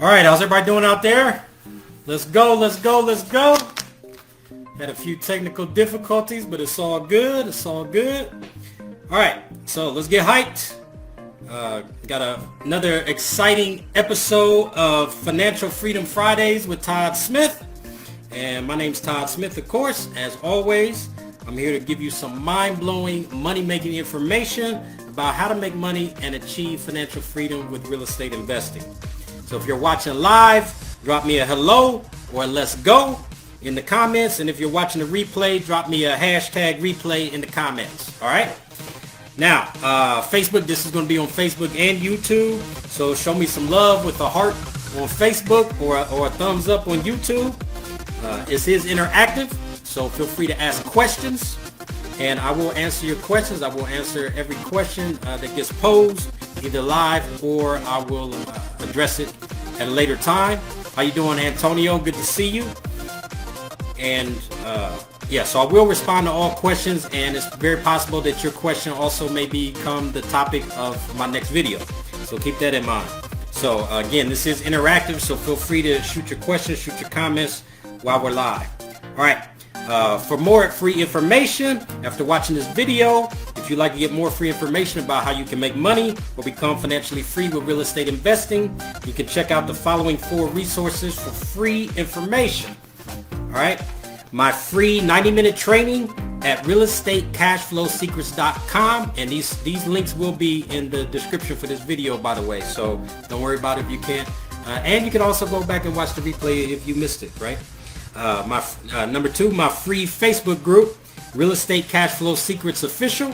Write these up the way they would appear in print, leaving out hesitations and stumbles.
All right, how's everybody doing out there? Let's go, let's go, let's go. Had a few technical difficulties, but it's all good. It's all good. All right, so let's get hyped. Got another exciting episode of Financial Freedom Fridays with Todd Smith. And my name's Todd Smith, of course. As always, I'm here to give you some mind-blowing money-making information about how to make money and achieve financial freedom with real estate investing. So if you're watching live, drop me a hello or a let's go in the comments. And if you're watching the replay, drop me a hashtag replay in the comments. All right. Now, Facebook, this is going to be on Facebook and YouTube. So show me some love with a heart on Facebook or a thumbs up on YouTube. This is interactive, so feel free to ask questions. And I will answer your questions. I will answer every question that gets posed, either live or I will address it at a later time. How you doing, Antonio? Good to see you. And yeah, so I will respond to all questions, and it's very possible that your question also may become the topic of my next video. So keep that in mind. So again, this is interactive, so feel free to shoot your questions, shoot your comments while we're live. All right. For more free information, after watching this video, if you'd like to get more free information about how you can make money or become financially free with real estate investing, you can check out the following 4 resources for free information. All right. My free 90-minute training at 𝗤estateCashflowSecrets.com, and these links will be in the description for this video, by the way, so don't worry about it if you can't. And you can also go back and watch the replay if you missed it, right? Number 2, my free Facebook group, Real Estate Cash Flow Secrets Official.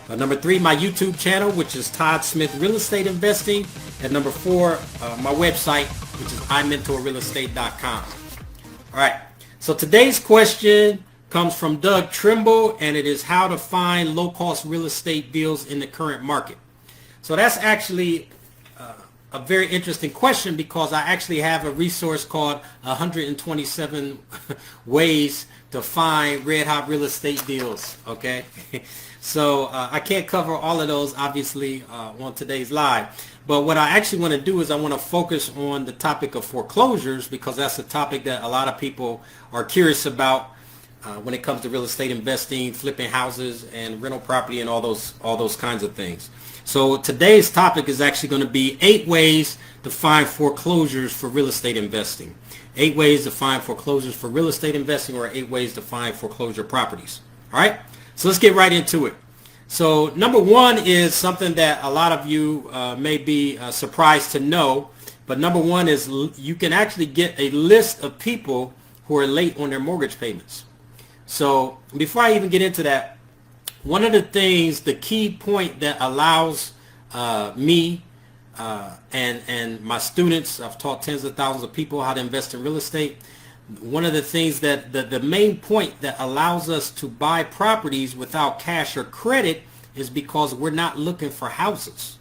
Number 3, my YouTube channel, which is Todd Smith Real Estate Investing. And number 4, my website, which is iMentorRealEstate.com. All right. So today's question comes from 𝗏𝗏, and it is how to find low-cost real estate deals in the current market. So that's actually a very interesting question, because I actually have a resource called 127 ways to find red hot real estate deals. Okay. So I can't cover all of those obviously on today's live, but what I actually want to do is I want to focus on the topic of foreclosures, because that's a topic that a lot of people are curious about when it comes to real estate investing, flipping houses and rental property and all those kinds of things. So today's topic is actually going to be 8 ways to find foreclosures for real estate investing. 8 ways to find foreclosures for real estate investing, or 8 ways to find foreclosure properties. All right, so let's get right into it. So number 1 is something that a lot of you may be surprised to know, but number 1 is you can actually get a list of people who are late on their mortgage payments. So before I even get into that, one of the things, the key point that allows me and my students, I've taught tens of thousands of people how to invest in real estate. One of the things that the main point that allows us to buy properties without cash or credit is because we're not looking for houses.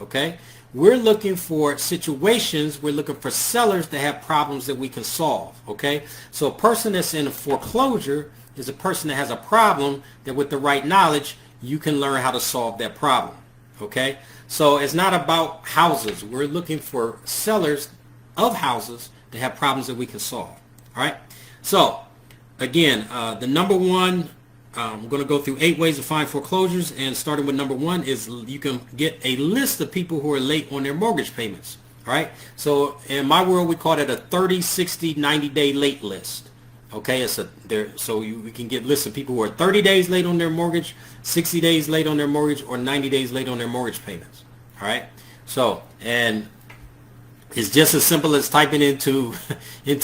Okay? We're looking for situations, we're looking for sellers that have problems that we can solve. Okay? So a person that's in a foreclosure is a person that has a problem that with the right knowledge, you can learn how to solve that problem. Okay? So it's not about houses. We're looking for sellers of houses that have problems that we can solve. All right? So again, the number 1, I'm going to go through 8 ways to find foreclosures, and starting with number 1 is you can get a list of people who are late on their mortgage payments. All right? So in my world, we call it a 30, 60, 90-day late list. Okay, we can get lists of people who are 30 days late on their mortgage, 60 days late on their mortgage, or 90 days late on their mortgage payments. All right, so and it's just as simple as typing into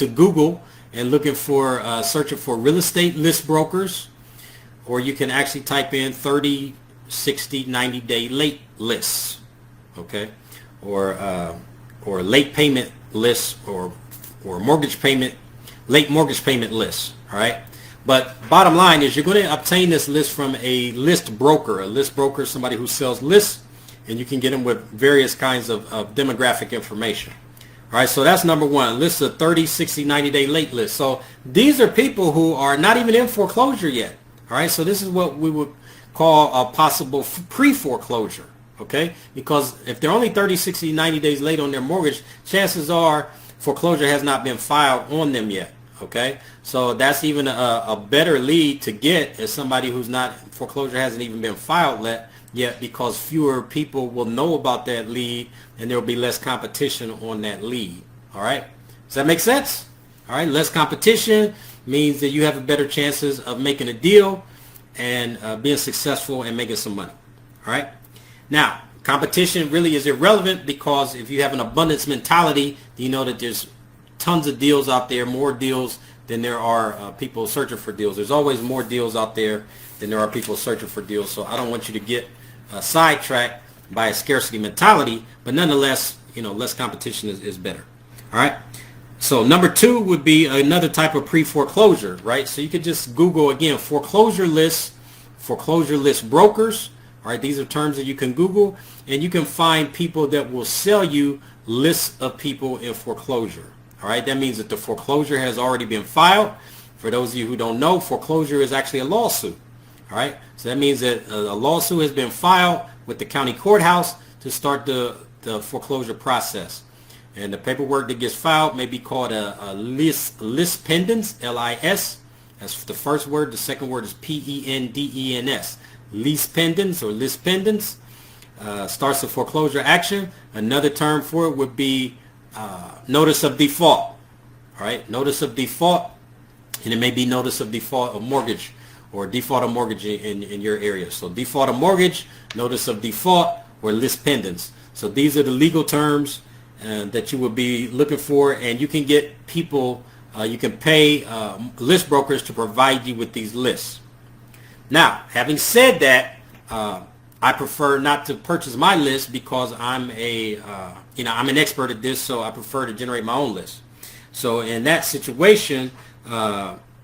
Google and looking for searching for real estate list brokers, or you can actually type in 30, 60, 90-day late lists. Okay, or late payment lists, or mortgage payment. Late mortgage payment lists. All right, but bottom line is you're going to obtain this list from a list broker. A list broker is somebody who sells lists, and you can get them with various kinds of demographic information. All right, so that's number 1, list of 30, 60, 90-day late lists. So these are people who are not even in foreclosure yet. All right, so this is what we would call a possible pre-foreclosure. okay? Because if they're only 30, 60, 90 days late on their mortgage, chances are foreclosure has not been filed on them yet, okay? So that's even a better lead to get as somebody who's not, foreclosure hasn't even been filed yet, because fewer people will know about that lead and there will be less competition on that lead, all right? Does that make sense? All right, less competition means that you have better chances of making a deal and being successful and making some money, all right? Now, competition really is irrelevant, because if you have an abundance mentality, you know that there's tons of deals out there, more deals than there are people searching for deals. There's always more deals out there than there are people searching for deals. So I don't want you to get sidetracked by a scarcity mentality, but nonetheless, you know, less competition is better. All right. So number 2 would be another type of pre-foreclosure, right? So you could just Google, again, foreclosure list brokers. All right, these are terms that you can Google, and you can find people that will sell you lists of people in foreclosure. All right, that means that the foreclosure has already been filed. For those of you who don't know, foreclosure is actually a lawsuit. All right, so that means that a lawsuit has been filed with the county courthouse to start the foreclosure process. And the paperwork that gets filed may be called a lis pendens, L-I-S. That's the first word. The second word is P-E-N-D-E-N-S. Lease pendens or list pendens starts the foreclosure action. Another term for it would be notice of default. All right, notice of default, and it may be notice of default of mortgage or default of mortgage in your area. So default of mortgage, notice of default, or list pendens. So these are the legal terms that you would be looking for, and you can get people, you can pay list brokers to provide you with these lists. Now, having said that, I prefer not to purchase my list because I'm I'm an expert at this, so I prefer to generate my own list. So in that situation,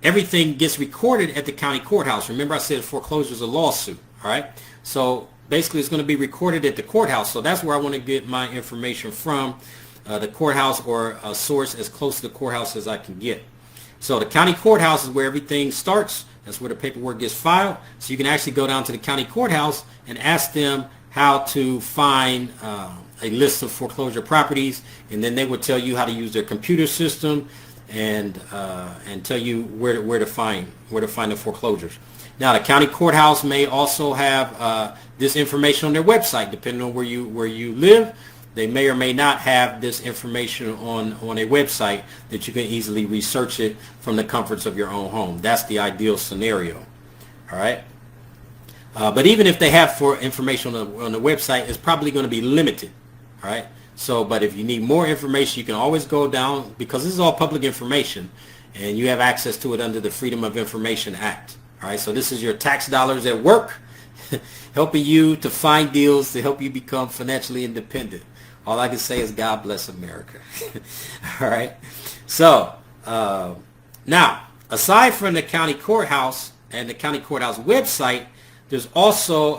everything gets recorded at the county courthouse. Remember, I said foreclosure is a lawsuit, all right? So basically, it's going to be recorded at the courthouse. So that's where I want to get my information from, the courthouse, or a source as close to the courthouse as I can get. So the county courthouse is where everything starts. That's where the paperwork gets filed. So you can actually go down to the county courthouse and ask them how to find a list of foreclosure properties, and then they would tell you how to use their computer system and tell you where to find the foreclosures. Now, the county courthouse may also have this information on their website, depending on where you live. They may or may not have this information on a website that you can easily research it from the comforts of your own home. That's the ideal scenario. All right. But even if they have information on the website, it's probably going to be limited. All right. So, but if you need more information, you can always go down, because this is all public information, and you have access to it under the Freedom of Information Act. All right. So this is your tax dollars at work, helping you to find deals to help you become financially independent. All I can say is God bless America. All right. So now, aside from the county courthouse and the county courthouse website, there's also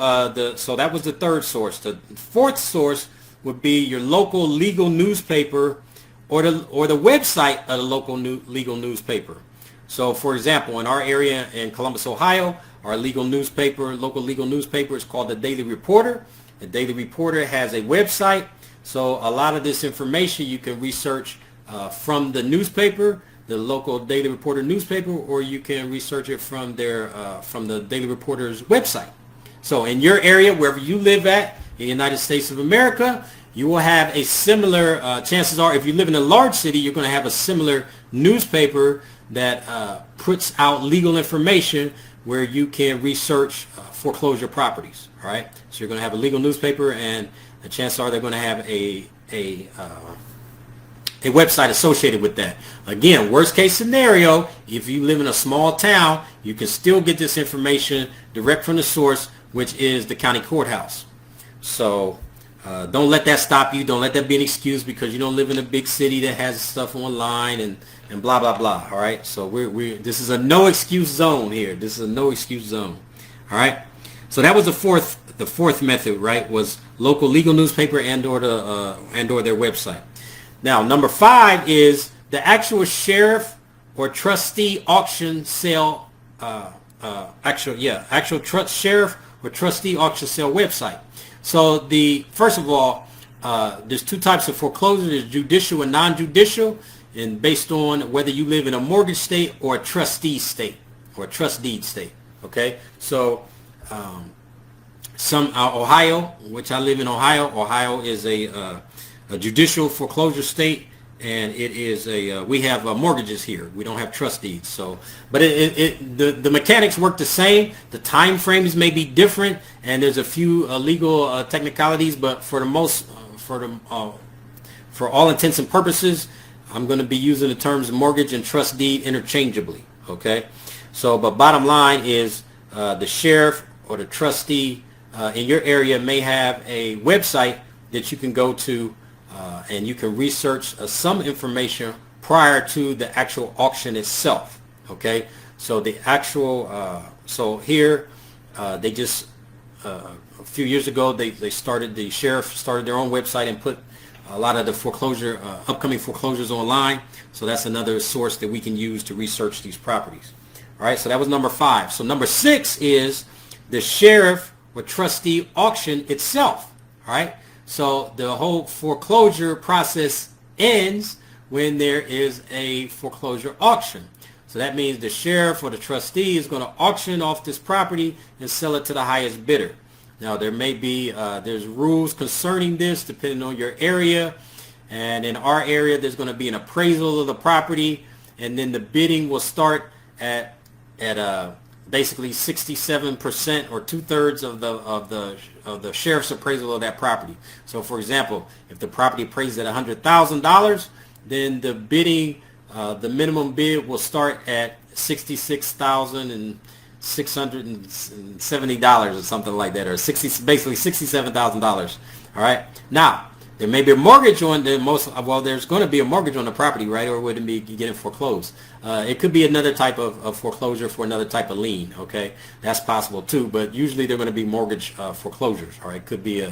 so that was the third source. The fourth source would be your local legal newspaper or the website of the local legal newspaper. So, for example, in our area in Columbus, Ohio, our local legal newspaper is called the Daily Reporter. The Daily Reporter has a website. So a lot of this information you can research from the newspaper, the local Daily Reporter newspaper, or you can research it from the Daily Reporter's website. So in your area, wherever you live at in the United States of America, you will have a similar, chances are if you live in a large city, you're going to have a similar newspaper that puts out legal information where you can research foreclosure properties. All right. So you're going to have a legal newspaper, and the chances are they're going to have a website associated with that. Again, worst case scenario, if you live in a small town, you can still get this information direct from the source, which is the county courthouse. So don't let that stop you. Don't let that be an excuse because you don't live in a big city that has stuff online and blah blah blah. All right. So this is a no excuse zone here. This is a no excuse zone. All right. So that was the fourth method, right? Was local legal newspaper and or their website. Now, number 5 is the actual sheriff or trustee auction sale. Sheriff or trustee auction sale website. So first of all, there's two types of foreclosure. There's judicial and non-judicial, and based on whether you live in a mortgage state or a trustee state or a trust deed state. Okay, so Ohio, which I live in Ohio. Ohio is a judicial foreclosure state, and it is we have mortgages here. We don't have trust deeds. So, but the mechanics work the same. The time frames may be different, and there's a few legal technicalities. But for all intents and purposes, I'm going to be using the terms mortgage and trust deed interchangeably. Okay. So, but bottom line is the sheriff or the trustee in your area may have a website that you can go to, and you can research some information prior to the actual auction itself. Okay, so the actual so here they just a few years ago the sheriff started their own website and put a lot of the upcoming foreclosures online. So that's another source that we can use to research these properties. All right, so that was number 5. So number 6 is the sheriff or trustee auction itself. All right, so the whole foreclosure process ends when there is a foreclosure auction. So that means the sheriff or the trustee is going to auction off this property and sell it to the highest bidder. Now there may be there's rules concerning this depending on your area, and in our area there's going to be an appraisal of the property, and then the bidding will start at basically 67% or 2/3 of the sheriff's appraisal of that property. So for example, if the property appraised at $100,000, then the bidding, the minimum bid will start at $66,670 or something like that, or basically $67,000. All right. Now there may be a mortgage on there's going to be a mortgage on the property, right? Or would it be getting foreclosed? It could be another type of foreclosure for another type of lien. Okay, that's possible too. But usually they're going to be mortgage foreclosures. All right, could be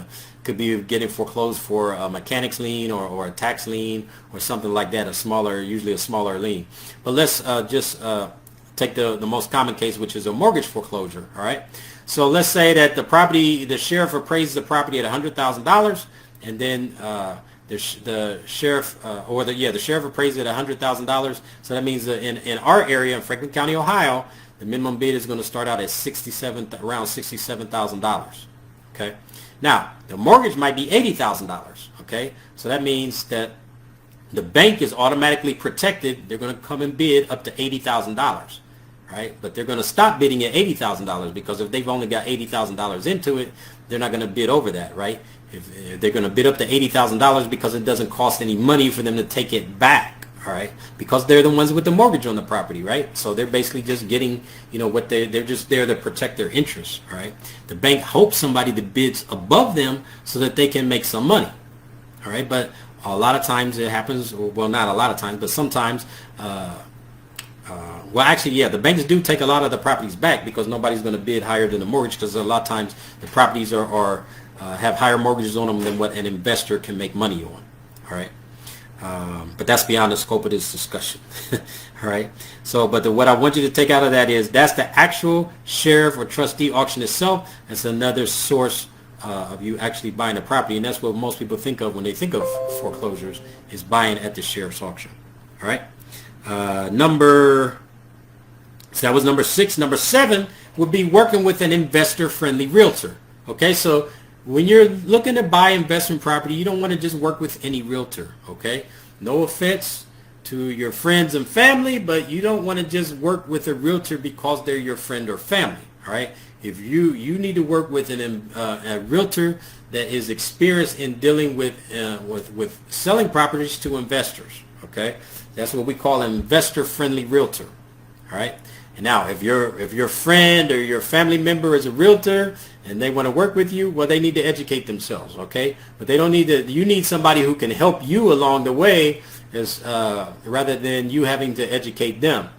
getting foreclosed for a mechanics lien or a tax lien or something like that. Usually a smaller lien. But let's just take the most common case, which is a mortgage foreclosure. All right. So let's say that the sheriff appraises the property at $100,000. And then the sheriff the sheriff appraised it at $100,000. So that means that in our area in Franklin County, Ohio, the minimum bid is going to start out at around $67,000. Okay. Now the mortgage might be $80,000. Okay. So that means that the bank is automatically protected. They're going to come and bid up to $80,000. Right. But they're going to stop bidding at $80,000 because if they've only got $80,000 into it, they're not going to bid over that. Right. If they're going to bid up to $80,000 because it doesn't cost any money for them to take it back, all right? Because they're the ones with the mortgage on the property, right? So they're basically just getting, what they're just there to protect their interests, all right? The bank hopes somebody that bids above them so that they can make some money, all right? But a lot of times it happens, well, not a lot of times, but sometimes, the banks do take a lot of the properties back because nobody's going to bid higher than the mortgage, because a lot of times the properties have higher mortgages on them than what an investor can make money on. All right, but that's beyond the scope of this discussion. All right. So, what I want you to take out of that is that's the actual sheriff or trustee auction itself. That's another source of you actually buying the property, and that's what most people think of when they think of foreclosures, is buying at the sheriff's auction. All right. So that was number 6. Number 7 would be working with an investor-friendly realtor. Okay, so when you're looking to buy investment property, you don't want to just work with any realtor. Okay, no offense to your friends and family, but you don't want to just work with a realtor because they're your friend or family. All right, if you need to work with a realtor that is experienced in dealing with selling properties to investors. Okay, that's what we call an investor-friendly realtor. All right. And now, if your friend or your family member is a realtor and they want to work with you, well, they need to educate themselves, okay? But they don't need to. You need somebody who can help you along the way, rather than you having to educate them.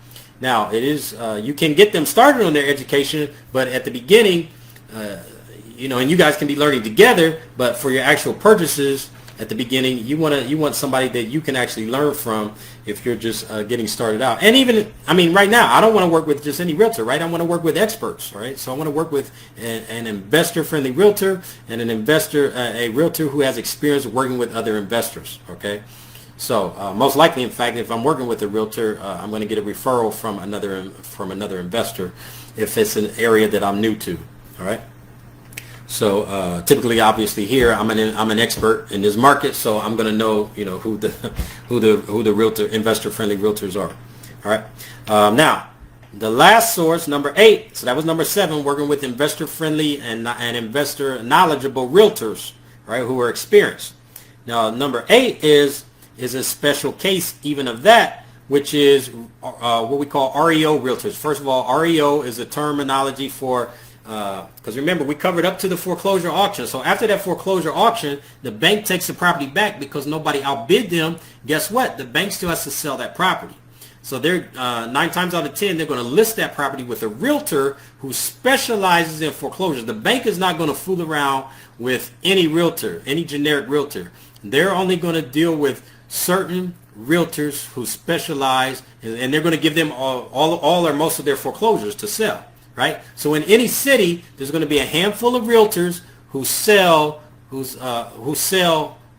Now, it is you can get them started on their education, but at the beginning, and you guys can be learning together. But for your actual purchases at the beginning. You want somebody that you can actually learn from if you're just getting started out. And even, I mean, right now, I don't want to work with just any realtor, right? I want to work with experts, right? So I want to work with an investor-friendly realtor and a realtor who has experience working with other investors, okay? So most likely, in fact, if I'm working with a realtor, I'm going to get a referral from another investor if it's an area that I'm new to. All right. So typically, obviously, here I'm an expert in this market, so I'm going to know who the realtor investor-friendly realtors are. All right. Now, the last source, number 8. So that was number 7, working with investor-friendly and investor knowledgeable realtors, right, who are experienced. Now, number 8 is a special case even of that, which is what we call REO realtors. First of all, REO is a terminology for, because remember, we covered up to the foreclosure auction. So after that foreclosure auction, the bank takes the property back because nobody outbid them. Guess what? The bank still has to sell that property. So they're 9 times out of 10, they're going to list that property with a realtor who specializes in foreclosures. The bank is not going to fool around with any realtor, any generic realtor. They're only going to deal with certain realtors who specialize, and they're going to give them all or most of their foreclosures to sell, right? So in any city, there's going to be a handful of realtors who sell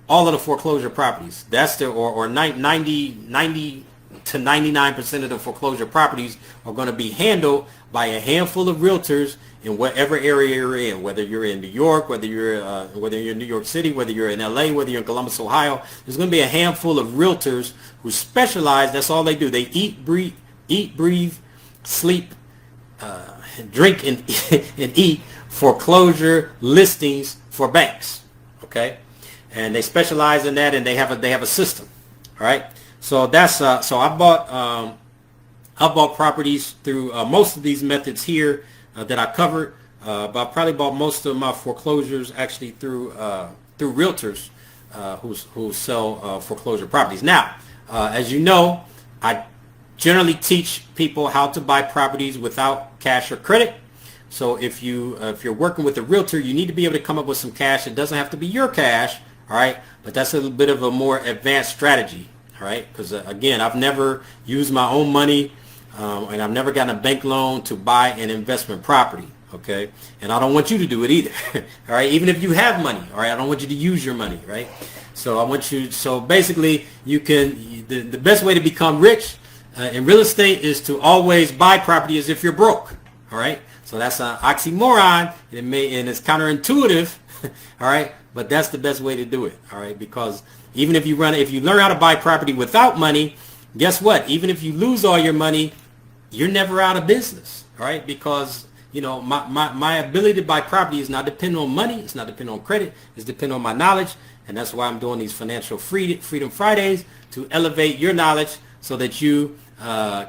all of the foreclosure properties. That's or 90 to 99% of the foreclosure properties are going to be handled by a handful of realtors in whatever area you're in, whether you're in New York, whether you're in New York City, whether you're in LA, whether you're in Columbus, Ohio. There's going to be a handful of realtors who specialize. That's all they do. They eat, breathe, sleep, drink, and eat foreclosure listings for banks. Okay, and they specialize in that, and they have a system. All right. So that's so I bought properties through most of these methods here that I covered, but I probably bought most of my foreclosures actually through realtors who sell foreclosure properties. Now, as you know, I generally teach people how to buy properties without cash or credit. So if you're working with a realtor, you need to be able to come up with some cash. It doesn't have to be your cash, all right? But that's a little bit of a more advanced strategy. All right, because again, I've never used my own money, and I've never gotten a bank loan to buy an investment property. Okay, and I don't want you to do it either. All right, even if you have money, all right, I don't want you to use your money, right? So I want you. So basically, you can. The best way to become rich in real estate is to always buy property as if you're broke. All right, so that's an oxymoron. And it's counterintuitive. All right, but that's the best way to do it. All right, because even if you learn how to buy property without money, guess what? Even if you lose all your money, you're never out of business, all right? Because, my ability to buy property is not dependent on money. It's not dependent on credit. It's dependent on my knowledge. And that's why I'm doing these Financial Freedom Fridays, to elevate your knowledge so that you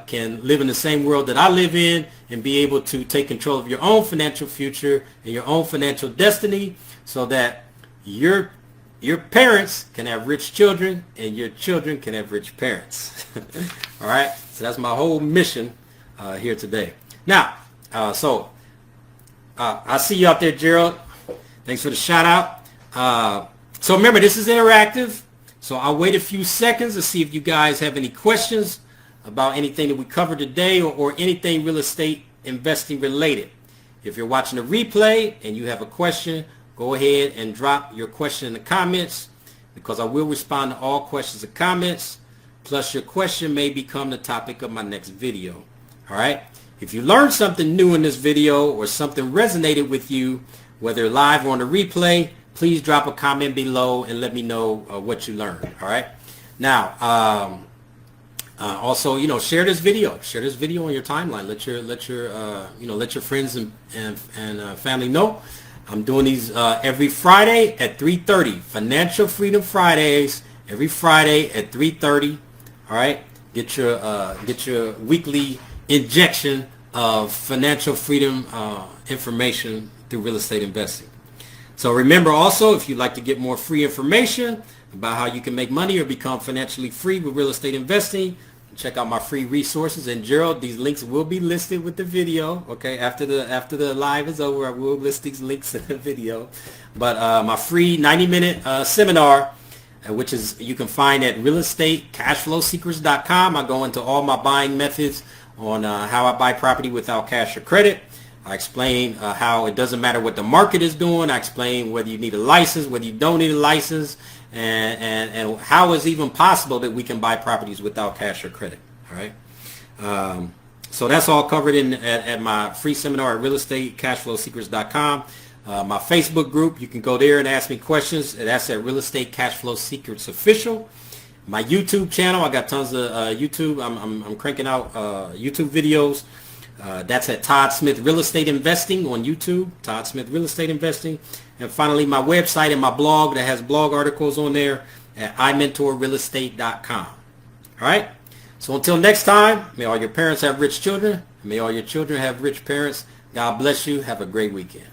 can live in the same world that I live in and be able to take control of your own financial future and your own financial destiny, so that your parents can have rich children and your children can have rich parents. All right, so that's my whole mission here today. Now, I see you out there, Gerald. Thanks for the shout out. So remember, this is interactive, so I'll wait a few seconds to see if you guys have any questions about anything that we covered today, or anything real estate investing related. If you're watching the replay and you have a question, go ahead and drop your question in the comments, because I will respond to all questions and comments. Plus, your question may become the topic of my next video. All right? If you learned something new in this video, or something resonated with you, whether live or on the replay, please drop a comment below and let me know what you learned. All right? Now, also, share this video. Share this video on your timeline. Let your friends and family know. I'm doing these every Friday at 3:30. Financial Freedom Fridays every Friday at 3:30. All right, get your weekly injection of financial freedom information through real estate investing. So remember, also, if you'd like to get more free information about how you can make money or become financially free with real estate investing, check out my free resources. And Gerald, these links will be listed with the video. Okay, after the live is over, I will list these links in the video. But my free 90-minute seminar which is you can find at realestatecashflowsecrets.com. I go into all my buying methods on how I buy property without cash or credit. I explain how it doesn't matter what the market is doing. I explain whether you need a license, whether you don't need a license, and how it's even possible that we can buy properties without cash or credit. All right. So that's all covered at my free seminar at realestatecashflowsecrets.com. My Facebook group, you can go there and ask me questions. That's at Real Estate Cash Flow Secrets Official. My YouTube channel, I got tons of YouTube. I'm cranking out YouTube videos. That's at Todd Smith Real Estate Investing on YouTube. Todd Smith Real Estate Investing. And finally, my website and my blog that has blog articles on there at imentorrealestate.com. All right. So until next time, may all your parents have rich children. May all your children have rich parents. God bless you. Have a great weekend.